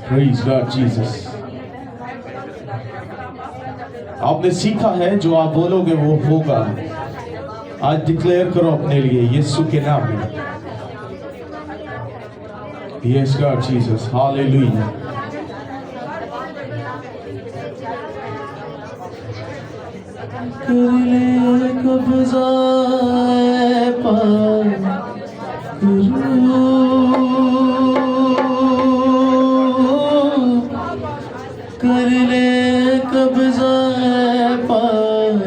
Praise God Jesus. आपने सीखा है जो आप बोलोगे वो होगा। आज डिक्लेयर करो अपने लिए यीशु के नाम में। Yes God Jesus. Hallelujah. कर ले कब्ज़ा कर ले कब्ज़ा पाक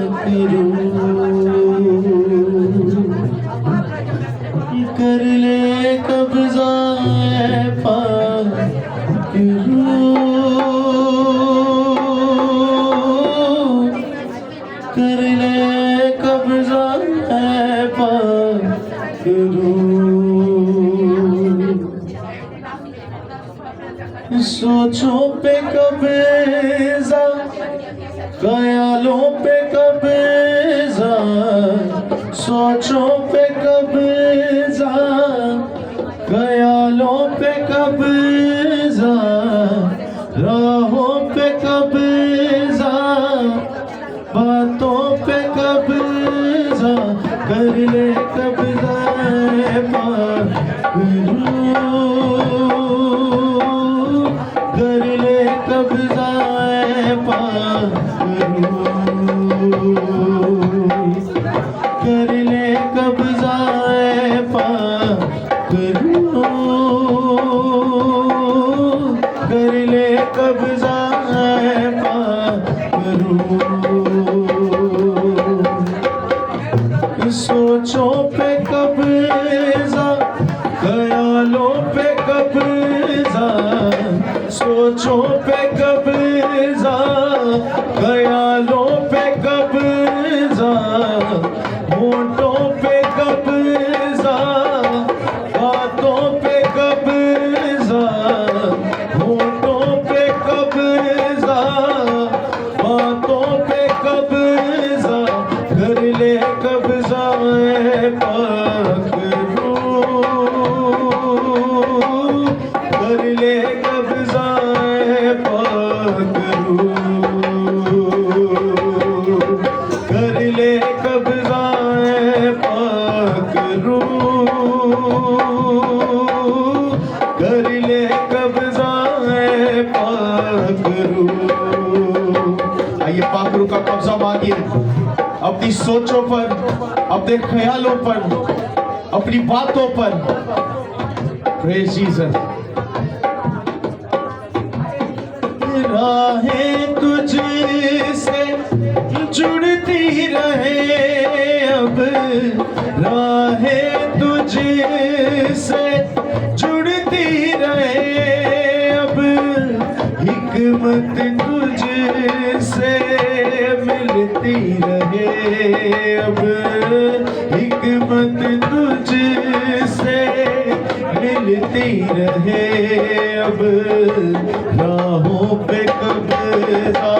कर ले कब्ज़ा पाक कर ले कब्ज़ा पाक सोचों पे कब्ज़ा ख्यालों पे कब्ज़ा सोचों पे कब्ज़ा ख्यालों पे कब्ज़ा राहों पे कब्ज़ा बातों पे कब्ज़ा कर ले कब्ज़ा कर ले कब्ज़ा कर ले कब्ज़ा कर ले कब्ज़ा सोचों पे कब्ज़ा ख्यालों पे कब्ज़ा सोचों पे कब्ज़ा ख्यालों पे कब्ज़ा होठों पे कब्ज़ा बातों पे कब्ज़ा होठों पे कब्ज़ा बातों पे कब्ज़ा कर ले कब्ज़ा पाक कर ले कब्ज़ा पाक कर ले कब्ज़ा पाक कर ले कब्ज़ा पाक आइए पाक रू का कब्ज़ा मांगिए अपनी सोचों पर अपने ख्यालों पर अपनी बातों पर। Praise Jesus. राहें तुझसे जुड़ती रहे अब राहें तुझसे जुड़ती रहे अब हिकमत तुझसे मिलती रहे अब हिकमत तुझसे मिलती रहे अब राहों पे कब्ज़ा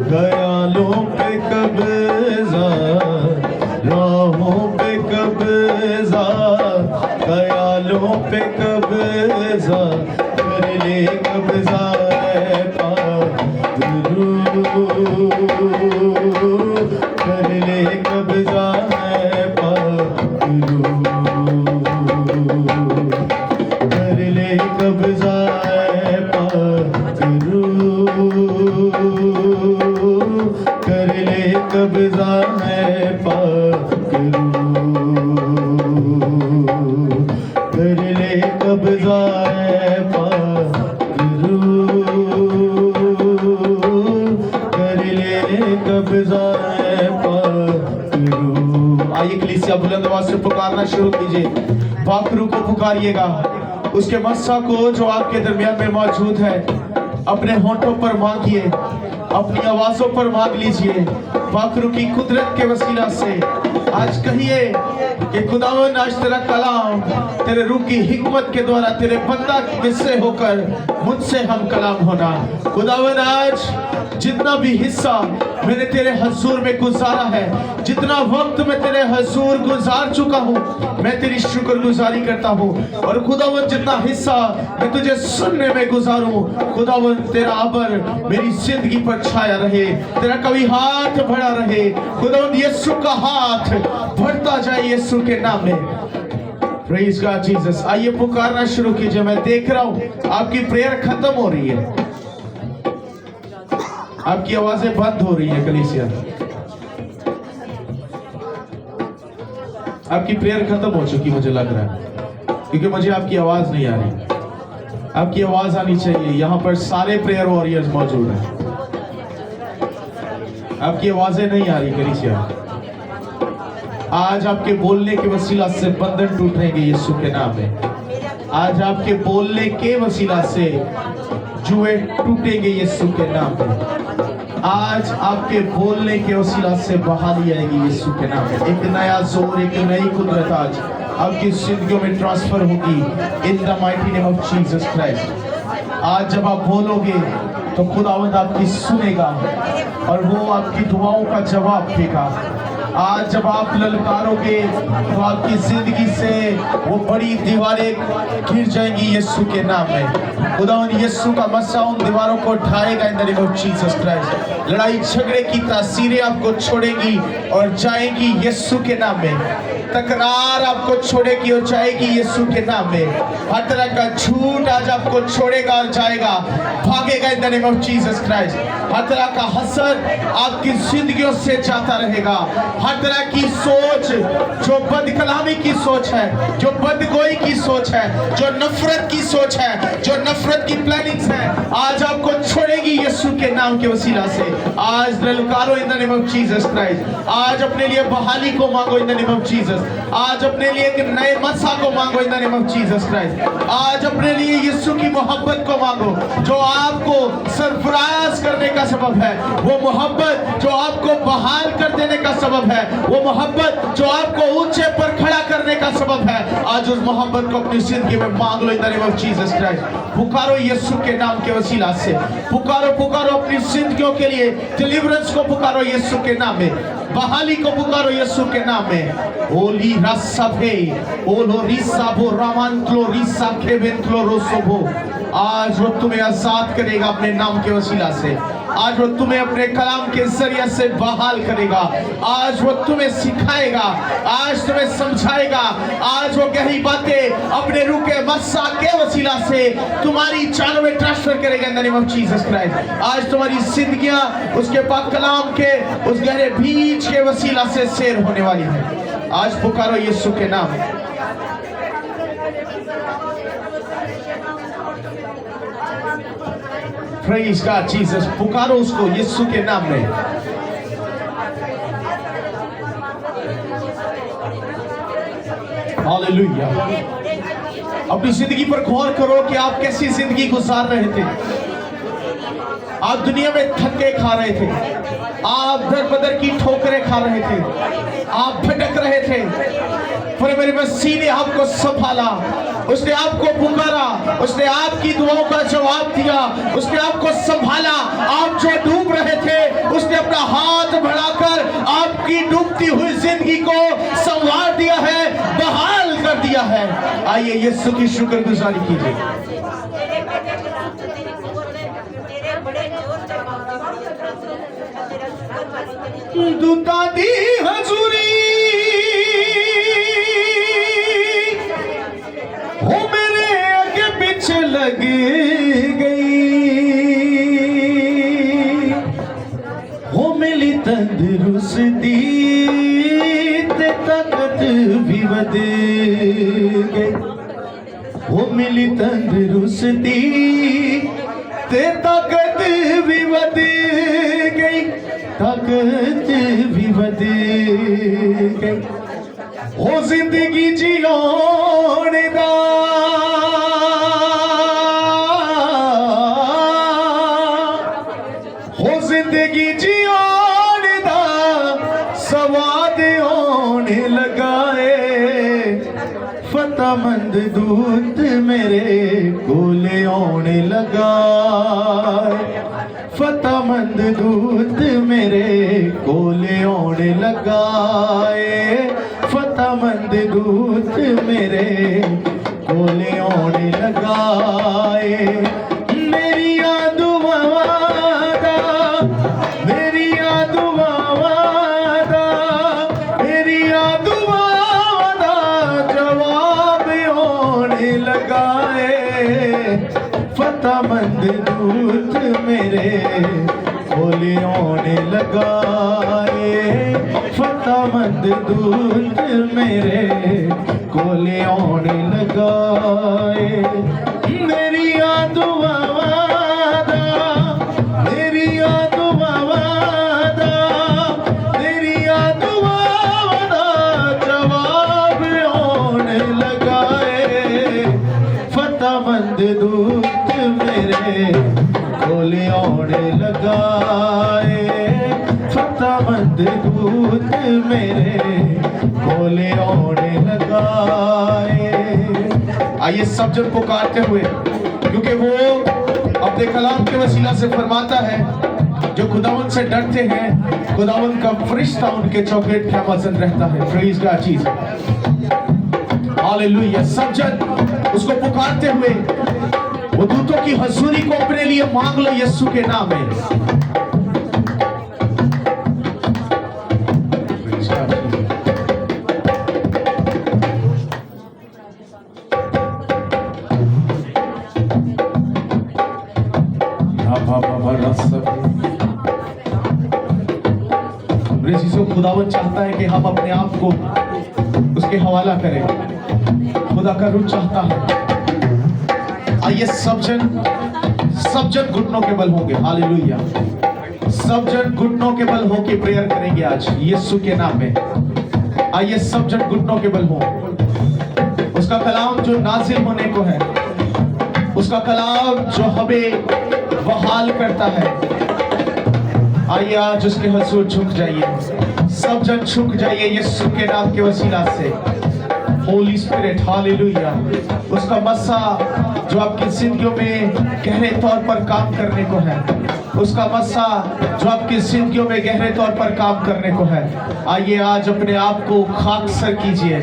ख्यालों पे कब्ज़ा राहों पे कब्ज़ा ख्यालों पे कब्ज़ा कर ले कब्ज़ा कर ले कब्ज़ा कर ले कब्ज़ा कर ले कब्ज़ा कर ले कब्ज़ा कर ले कब्ज़ा आइए कलीसिया बुलंद आवाज से पुकारना शुरू कीजिए। पाकरू को पुकारिएगा, उसके मस्सा को जो आपके दरमियान में मौजूद है अपने होंठों पर मांगिए, अपनी आवाजों पर मांग लीजिए। पाकरू की कुदरत के वसीला से आज कहिए कि खुदावन आज तेरा कलाम तेरे रूह की हिकमत के द्वारा तेरे बंदा किससे होकर मुझसे हम कलाम होना। खुदावन आज जितना भी हिस्सा मैंने तेरे हजूर में गुजारा है, जितना वक्त मैं तेरे हजूर गुजार चुका हूँ, मैं तेरी शुक्रगुजारी करता हूँ। और खुदावन जितना हिस्सा मैं तुझे सुनने में गुजारूं, खुदावन तेरा अबर मेरी जिंदगी पर छाया रहे, तेरा कभी हाथ बढ़ा रहे। खुदावन यीशु का हाथ बढ़ता जाए यीशु के नाम में। Praise God Jesus. आइए पुकारना शुरू कीजिए। मैं देख रहा हूं आपकी प्रेयर खत्म हो रही है, आपकी आवाजें बंद हो रही है कलीसिया, आपकी प्रेयर खत्म हो चुकी मुझे लग रहा है, क्योंकि मुझे आपकी आवाज नहीं आ रही। आपकी आवाज आनी चाहिए। यहाँ पर सारे प्रेयर वॉरियर्स मौजूद हैं, आपकी आवाजें नहीं आ रही कलीसिया। आज आपके बोलने के वसीला से बंधन टूटेंगे यीशु के नाम में। आज आपके बोलने के वसीला से जुए टूटेंगे यीशु के नाम में। आज आपके बोलने के वसीला से बहाली आएगी यीशु के नाम में। एक नया जोर, एक नई कुदरत आज आपकी जिंदगियों में ट्रांसफर होगी in the mighty name of Jesus Christ. आज जब आप बोलोगे तो खुदावंद आपकी सुनेगा और वो आपकी दुआओं का जवाब देगा। आज जब आप ललकारोगे तो आपकी जिंदगी से वो बड़ी दीवारें गिर जाएंगी यीशु के नाम में। खुदावंद यीशु का मस्सा उन दीवारों को ढाएगा in the name of Jesus Christ. लड़ाई झगड़े की तासीरें आपको छोड़ेगी और जाएगी यीशु के नाम में। तकरार आपको छोड़ेगी और जाएगी यीशु के नाम में। हर तरह का झूठ आज आपको छोड़ेगा और जाएगा, भागेगा in the name of Jesus Christ. हर तरह का हसद आपकी जिंदगियों से जाता रहेगा। हर तरह की सोच जो बदकलामी की सोच है, जो बदगोई की सोच है, जो नफरत की सोच है, जो नफरत की प्लानिंग्स है, आज आपको छोड़ेगी यीशु के नाम के वसीला से। आज ललकारो in the name of Jesus Christ. आज अपने लिए बहाली को मांगो in the name of Jesus. आज अपने लिए एक नए मसा को मांगो in the name of Jesus Christ. आज अपने लिए यीशु की मोहब्बत को मांगो जो आपको सरफराज करने का सबब है, वो मोहब्बत जो आपको बहाल कर देने का सबब है, वो मोहब्बत जो आपको ऊंचे पर खड़ा करने का सबब है। आज उस मोहब्बत को अपनी जिंदगी में मांग लो in the name of Jesus Christ. पुकारो यीशु के नाम के वसीला से, पुकारो पुकारो अपनी जिंदगियों के लिए डिलीवरेंस को पुकारो यीशु के नाम में, बहाली को पुकारो यीशु के नाम में। ओली रासाभे ओलो रिसाबो रामांतलो रिसा केवेंतलो रोसोबो। आज वो तुम्हें आजाद करेगा अपने नाम के वसीला से। आज वो तुम्हें अपने कलाम के जरिए से बहाल करेगा। आज वो तुम्हें सिखाएगा, आज तुम्हें समझाएगा। आज वो गहरी बातें अपने रूह के मस्सा के वसीला से तुम्हारी जानों में ट्रांसफर करेगा इन the name of Jesus Christ. आज तुम्हारी जिंदगियां उसके पाक कलाम के उस गहरे बीज के वसीला से शेर होने वाली है। आज पुकारो यीशु के नाम। Praise God Jesus। पुकारो उसको यीशु के नाम में। हालेलुया। अपनी जिंदगी पर गौर करो कि आप कैसी जिंदगी गुजार रहे थे। आप दुनिया में धक्के खा रहे थे, आप दर बदर की ठोकरें खा रहे थे, आप भटक रहे थे, पर मेरे मसीह ने आपको संभाला, उसने आपको पुकारा, उसने आपकी दुआओं का जवाब दिया, उसने आपको संभाला। आप जो डूब रहे थे उसने अपना हाथ बढ़ाकर आपकी डूबती हुई जिंदगी को संवार दिया है, बहाल कर दिया है। आइए यीशु की शुक्रगुजारी कीजिए। दूता दी हजूरी हो मेरे आगे पीछे लग गई, हो मिली तंदुरुस्ती ते ताकत भी वध गई, हो मिली तंदुरुस्ती ते ताकत भी वध गई, ताकत भी वध गई। हो जिंदगी जियोने दा हो जिंदगी जियोने दा सवाद होने लगाए, होने लगा, फतेहमंद दूत मेरे कोले आने लगा, फतेहमंद दूत मेरे कोले आने लगा। मेरी दुआ वादा, मेरी दुआ वादा, मेरी दुआ वादा जवाब होने लगा। फतेहमंद दूत मेरे कोले आने लगा, फतेहमंद दूत मेरे कोले आने लगा। मेरी दुआ वादा, मेरी दुआ वादा, मेरी दुआ वादा जवाब होने लगा। फतेहमंद दूत मेरे कोले आने लगा, फतेहमंद दूत मेरे कोले आने लगा। आइए सब जन पुकारते हुए, क्योंकि वो अपने कलाम के वसीला से फरमाता है, जो खुदावंद से डरते हैं खुदावंद का फरिश्ता उनके चौखट क्या पसंद रहता है। Praise God Jesus, hallelujah. सब जन उसको पुकारते हुए वो दूतों की हजूरी को अपने लिए मांग लो यीशु के नाम में। खुदावंद चाहता है कि हम अपने आप को उसके हवाला करें, खुदा का रूह चाहता है। आइए सब जन घुटनों के बल होंगे, हालेलुया। सब जन घुटनों के बल होके प्रेयर करेंगे आज यीशु के नाम में। आइए सब जन घुटनों के बल हो। उसका कलाम जो नाजिल होने को है, उसका कलाम जो हमें बहाल करता है, आइए आज उसके हुजूर झुक जाइए। सब जन झुक जाइए यीशु के नाम के वसीला से। Holi spirit, hallelujah. उसका मस्सा जो आपकी जिंदगियों में गहरे तौर पर काम करने को है, उसका मस्सा जो आपकी जिंदगियों में गहरे तौर पर काम करने को है, आइए आज अपने आप को खाकसर कीजिए,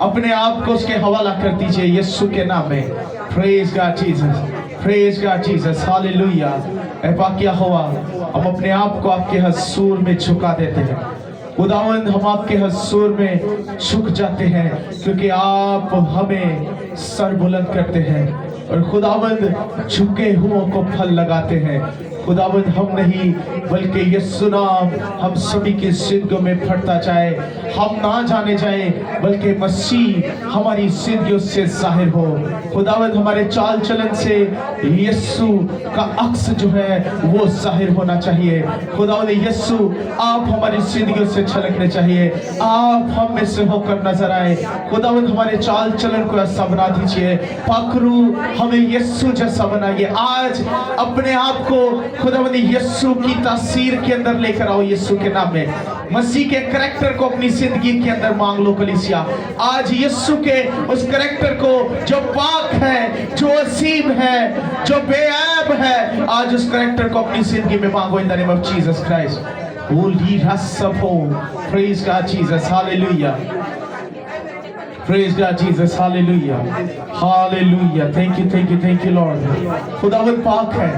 अपने आप को उसके हवाला कर दीजिए यीशु के नाम में। Praise God Jesus, praise God Jesus, hallelujah. ऐ पाकिया हुआ, हम अपने आप को आपके हुजूर में झुका देते हैं खुदावंद। हम आपके हुजूर में झुक जाते हैं क्योंकि आप हमें सर बुलंद करते हैं और खुदावंद झुके हुओं को फल लगाते हैं। खुदावंद हम नहीं बल्कि यीशु नाम हम सभी की जिंदगियों में फटता जाए, हम ना जाने जाए बल्कि मसीह हमारी जिंदगियों से जाहिर हो। खुदावंद हमारे चाल चलन से यीशु का अक्स जो है वो जाहिर होना चाहिए। खुदावंद यीशु आप हमारी जिंदगियों से छलकने चाहिए, आप हम में से होकर नजर आए। खुदावंद हमारे चाल चलन को ऐसा बना दीजिए, पाखरू हमें यीशु जैसा बनाइए। आज अपने आप को खुदावंद यीशु की तासीर के अंदर लेकर आओ यीशु के नाम में। मसीह के करैक्टर को अपनी जिंदगी के अंदर मांग लो कलीसिया। आज यीशु के उस करैक्टर को जो पाक है, जो असीम है, जो बेऐब है, आज उस करैक्टर को अपनी जिंदगी में मांगो in the name of Jesus Christ. होली रसफो, praise God Jesus, hallelujah. Praise God Jesus, hallelujah, hallelujah. Thank you Lord. खुदावंद पाक है,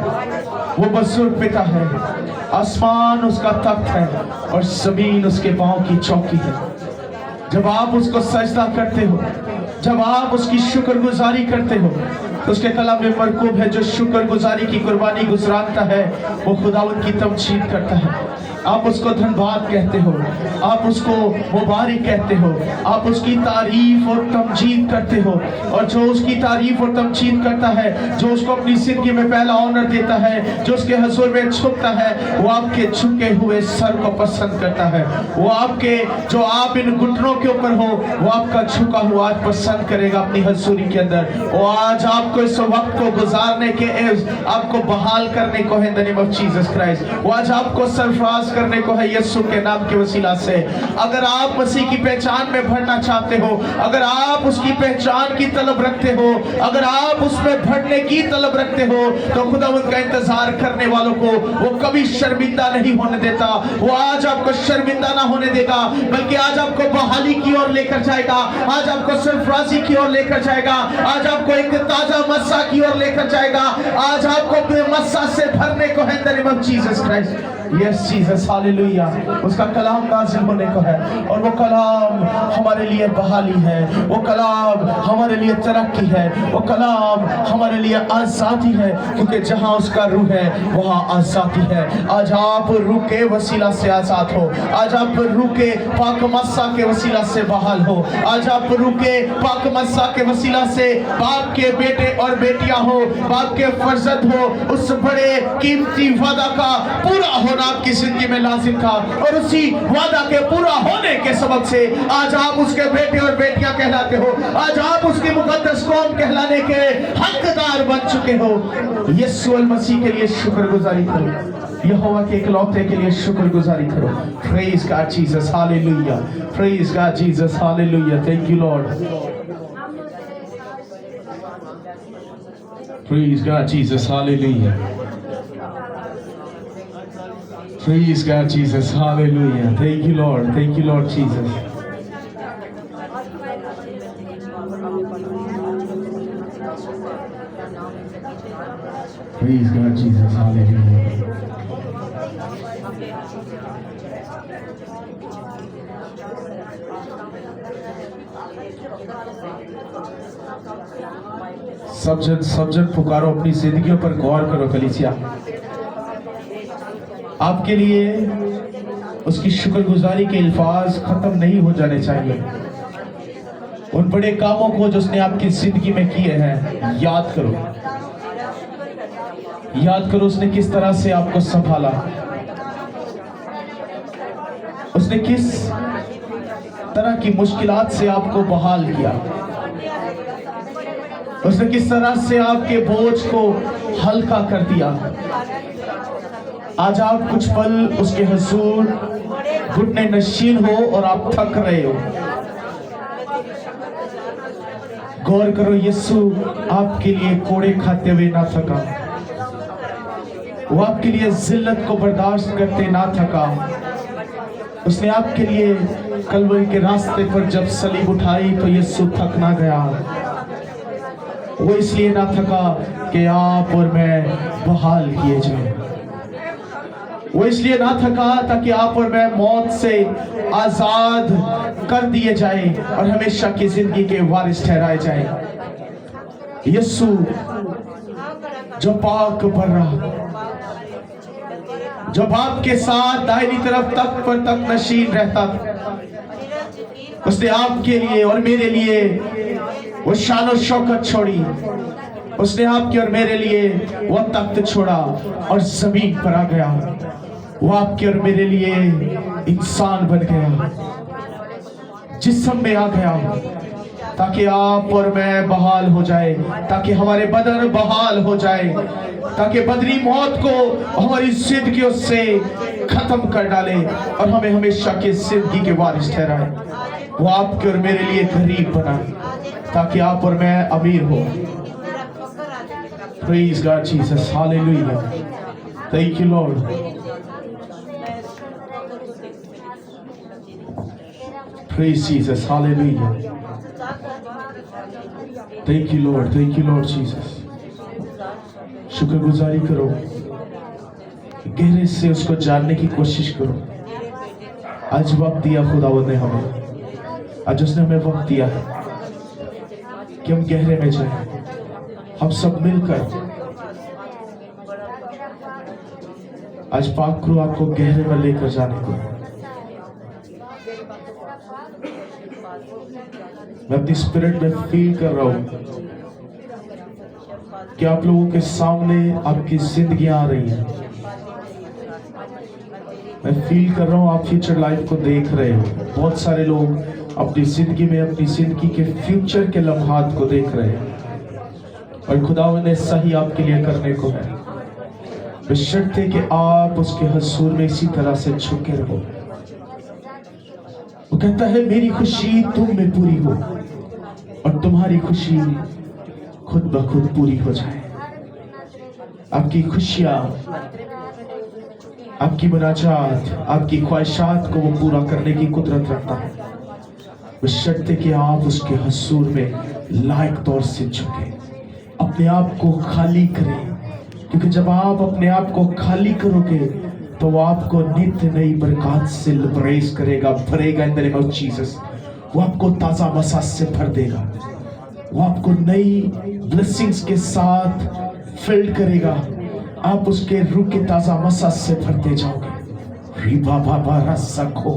वो बसुर पिता है, आसमान उसका तख्त है और जमीन उसके पांव की चौकी है। जब आप उसको सजदा करते हो, जब आप उसकी शुक्रगुजारी करते हो, तो उसके कलाम में मरकूब है, जो शुक्रगुजारी की कुर्बानी गुजराता है वो खुदावंद की तमजीद करता है। आप उसको धन्यवाद कहते हो, आप उसको मुबारक कहते हो, आप उसकी तारीफ और तमजीद करते हो। और जो उसकी तारीफ और तमजीद करता है, जो उसको अपनी जिंदगी में पहला ऑनर देता है, जो उसके हुजूर में झुकता है, वो आपके झुके हुए सर को पसंद करता है। वो आपके जो आप इन घुटनों के ऊपर हो, वो आपका झुका हुआ आज पसंद करेगा अपनी हजूरी के अंदर। वो आज आपको इस वक्त को गुजारने के आपको बहाल करने को है इन the name of Jesus Christ. वो आज आपको सरफराज विश्वास करने को है यीशु के नाम के वसीला से। अगर आप मसीह की पहचान में बढ़ना चाहते हो, अगर आप उसकी पहचान की तलब रखते हो, अगर आप उसमें बढ़ने की तलब रखते हो, तो खुदावंद का इंतजार करने वालों को वो कभी शर्मिंदा नहीं होने देता। वो आज आपको शर्मिंदा ना होने देगा, बल्कि आज आपको बहाली की ओर लेकर जाएगा, आज आपको सरफराजी की ओर लेकर जाएगा, आज आपको एक ताजा मस्सा की ओर लेकर जाएगा, आज आपको अपने मस्सा से भरने को है। इन the name of Jesus Christ. Yes Jesus, hallelujah. उसका कलाम नाज़िल होने को है, और वो कलाम हमारे लिए बहाली है, वो कलाम हमारे लिए तरक्की है, वो कलाम हमारे लिए आज़ादी है, क्योंकि जहां उसका रूह है वहां आज़ादी है। आज आप रूह के वसीला से आज़ाद हो, आज आप रूह के पाक मस्सा के वसीला से बहाल हो, आज आप रूह के पाक मस्सा के वसीला से बाप के बेटे और बेटियां हो, बाप के फर्जंद हो। उस बड़े कीमती वादा का पूरा होना आपकी जिंदगी में लाजिम था, और उसी वादा के पूरा होने के सबब से आज आप उसके बेटे और बेटियां कहलाते हो, आज आप उसकी मुकद्दस कौम कहलाने के हकदार बन चुके हो। यीशु मसीह के लिए शुक्रगुजारी करो, यहोवा के इकलौते के लिए शुक्रगुजारी करो। Praise God Jesus, hallelujah. Praise God Jesus, hallelujah. Thank you Lord. Praise God Jesus, hallelujah. Praise God, Jesus. Hallelujah. Thank you, Lord. Thank you, Lord Jesus. Praise God, Jesus. Hallelujah. सब जन पुकारो, अपनी जिंदगियों पर गौर करो कलीसिया। आपके लिए उसकी शुक्रगुजारी के अल्फाज खत्म नहीं हो जाने चाहिए। उन बड़े कामों को जो उसने आपकी जिंदगी में किए हैं याद करो, याद करो उसने किस तरह से आपको संभाला, उसने किस तरह की मुश्किलात से आपको बहाल किया, उसने किस तरह से आपके बोझ को हल्का कर दिया। आज आप कुछ पल उसके हुजूर घुटने नशीन हो और आप थक रहे हो। गौर करो, यीशु आपके लिए कोड़े खाते हुए ना थका, वो आपके लिए जिल्लत को बर्दाश्त करते ना थका। उसने आपके लिए कलवरी के रास्ते पर जब सलीब उठाई तो यीशु थक ना गया। वो इसलिए ना थका कि आप और मैं बहाल किए जाएं, वो इसलिए ना थका ताकि आप और मैं मौत से आजाद कर दिए जाएं और हमेशा की जिंदगी के वारिस ठहराए जाएं। यीशु जो पाक बर्रा, जो बाप के साथ दाहिनी तरफ तख्त पर तख्त नशीन रहता, उसने आपके लिए और मेरे लिए वो शान और शौकत छोड़ी, उसने आपके और मेरे लिए वो तख्त छोड़ा और जमीन पर आ गया। वो आपके और मेरे लिए इंसान बन गया, जिस्म में आ गया, ताकि आप और मैं बहाल हो जाए, ताकि हमारे बदन बहाल हो जाए, ताकि बदरी मौत को हमारी जिंदगियों से खत्म कर डाले और हमें हमेशा की जिंदगी के वारिस ठहराए। वो आपके और मेरे लिए गरीब बना ताकि आप और मैं अमीर हो। Praise God, Jesus. Hallelujah. Thank you, Lord. Praise Jesus. Hallelujah. Thank you, Lord. Thank you, Lord Jesus. शुक्रगुजारी करो, गहरे से उसको जानने की कोशिश करो। आज वक्त दिया खुदावंद ने हमें, आज उसने हमें वक्त दिया है कि हम गहरे में जाएं, हम सब मिलकर। आज पाक करो आपको गहरे में लेकर जाने को। मैं अपनी स्पिरिट में फील कर रहा हूं कि आप लोगों के सामने आपकी जिंदगियां आ रही हैं। मैं फील कर रहा हूं आप फ्यूचर लाइफ को देख रहे हो। बहुत सारे लोग अपनी जिंदगी में अपनी जिंदगी के फ्यूचर के लम्हात को देख रहे हैं और खुदावंद ने सही आपके लिए करने को है। बशर्ते कि आप उसके हुजूर में इसी तरह से झुके रहो। वो कहता है मेरी खुशी तुम में पूरी हो और तुम्हारी खुशी खुद ब खुद पूरी हो जाए। आपकी खुशियां, आपकी मुनाजात, आपकी ख्वाहिशात को वो पूरा करने की कुदरत रखता है, बशर्ते कि आप उसके हुजूर में लायक तौर से झुके, अपने आप को खाली करें। क्योंकि जब आप अपने आप को खाली करोगे तो वो आपको नित्य नई बरकत से लबरेज करेगा, भरेगा इन द नेम ऑफ जीसस। वो आपको ताजा मसा से भर देगा, वो आपको नई ब्लेसिंग्स के साथ फिल्ड करेगा। आप उसके रूह के ताजा मसा से भरते जाओगे। रिबा बाबा रसखो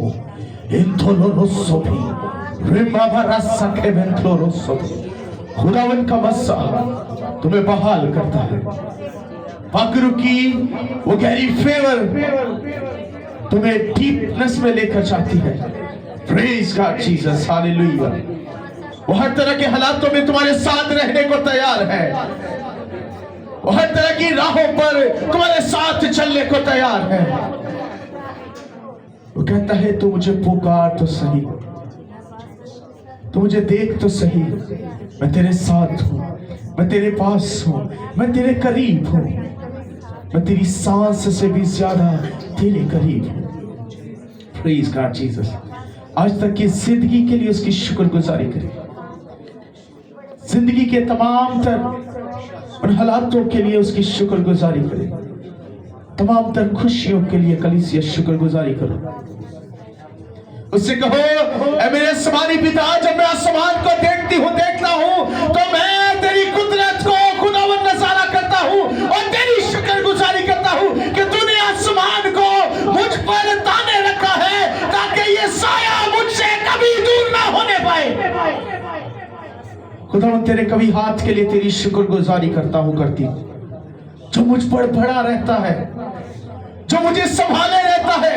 इंथोलोरोसोभी, रिबा बाबा रसखे वेंथलोरोसोभी। खुदावन का मसा तुम्हें बहाल करता है। पाकरू की वो गहरी फेवर तुम्हें डीपनेस में लेकर जाती है। Praise God Jesus, hallelujah. वो हर तरह के हालातों में तुम्हारे साथ रहने को तैयार है। वो हर तरह की राहों पर तुम्हारे साथ चलने को तैयार है। वो कहता है तू मुझे पुकार तो सही, तू मुझे देख तो सही, मैं तेरे साथ हूं, मैं तेरे पास हूं, मैं तेरे करीब हूं, मैं तेरी सांस से भी ज्यादा तेरे करीब हूं। Praise God Jesus. आज तक की जिंदगी के लिए उसकी शुक्रगुजारी करें। जिंदगी के तमाम तर उन हालातों के लिए उसकी शुक्रगुजारी करें। तमाम तर खुशियों के लिए कलीसिया शुक्रगुजारी करो। उससे कहो ऐ मेरे आसमानी पिता, जब मैं आसमान को देखता हूं तो मैं तेरी कुदरत को खुदावन नजारा करता हूं और तेरी शुक्रगुजारी करता हूं कि तूने आसमान को मुझ पर ताने रखा है ताकि ये साया मुझसे कभी दूर ना होने पाए। खुदावन तेरे कभी हाथ के लिए तेरी शुक्रगुजारी करता हूं, करती हूं, जो मुझ पर बड़ा रहता है, जो मुझे संभाले रहता है।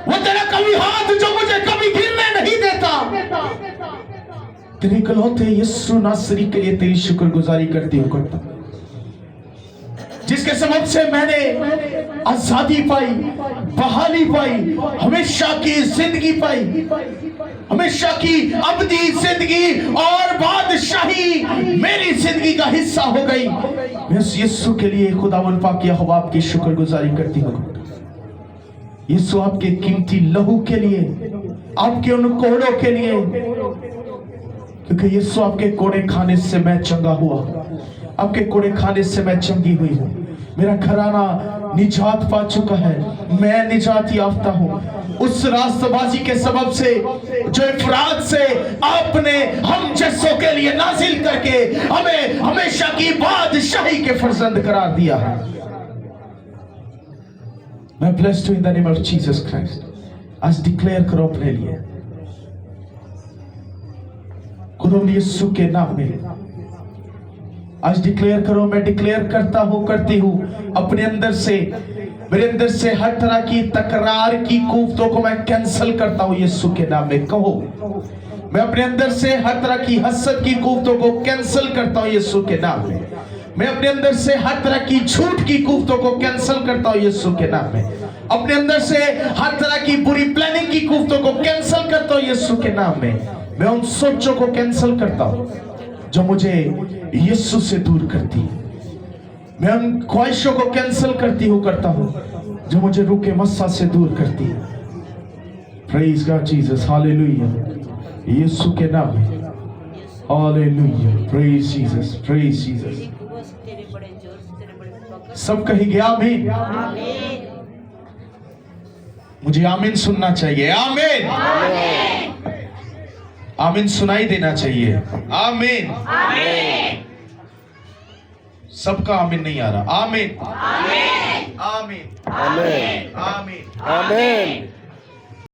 वो तेरा कभी हाथ जो मुझे कभी गिरने नहीं देता। तेरे इकलौते यीशु नासरी के लिए तेरी शुक्रगुजारी करती हूं, करता, जिसके सबब से मैंने आजादी पाई, बहाली पाई, हमेशा की जिंदगी पाई, हमेशा की अबदी जिंदगी और बादशाही मेरी जिंदगी का हिस्सा हो गई। मैं उस यीशु के लिए खुदावन पाक यहोवा आपकी शुक्रगुजारी करती हूँ। यीशु आपके कीमती लहू के लिए, आपके उन कोड़ों के लिए, क्योंकि यीशु आपके कोड़े खाने से मैं चंगा हुआ, आपके कोड़े खाने से मैं चंगी हुई हूँ। मेरा घराना निजात पा चुका है, मैं निजात याफ्ता हूँ उस रास्तबाजी के सबब से जो इफरात से आपने हम जैसों के लिए नाजिल करके हमें हमेशा की बादशाही के फर्जंद करार दिया है। मैं ब्लेस्ड हूं इन the name of Jesus Christ. आज डिक्लेयर करो अपने लिए, खुदा यीशु के नाम में आज डिक्लेयर करो। मैं डिक्लेयर करता हूं, करती हूं अपने अंदर से, मेरे अंदर से हर तरह की तकरार की कुव्वतों को मैं कैंसिल करता हूं यीशु के नाम में। कहो, मैं अपने अंदर से हर तरह की हसद की कुव्वतों को कैंसिल करता हूं यीशु के नाम में। मैं अपने अंदर से हर तरह की झूठ की कुव्वतों को कैंसिल करता हूं यीशु के नाम में। अपने अंदर से हर तरह की बुरी प्लानिंग की कुव्वतों को कैंसिल करता हूं यीशु के नाम में। मैं उन सोचों को कैंसिल करता हूं जो मुझे यीशु से दूर करती है। मैं उन ख्वाहिशों को कैंसिल करता हूं जो मुझे रूह के मस्सा से दूर करती है। प्रेज गॉड जीसस, हालेलुया, यीशु के नाम में, hallelujah, praise Jesus, praise Jesus. सब कहेंगे आमीन। मुझे आमीन सुनना चाहिए। आमीन, आमीन सुनाई देना चाहिए। आमीन, सबका आमीन नहीं आ रहा। आमीन, आमीन, आमीन, आमीन, आमीन।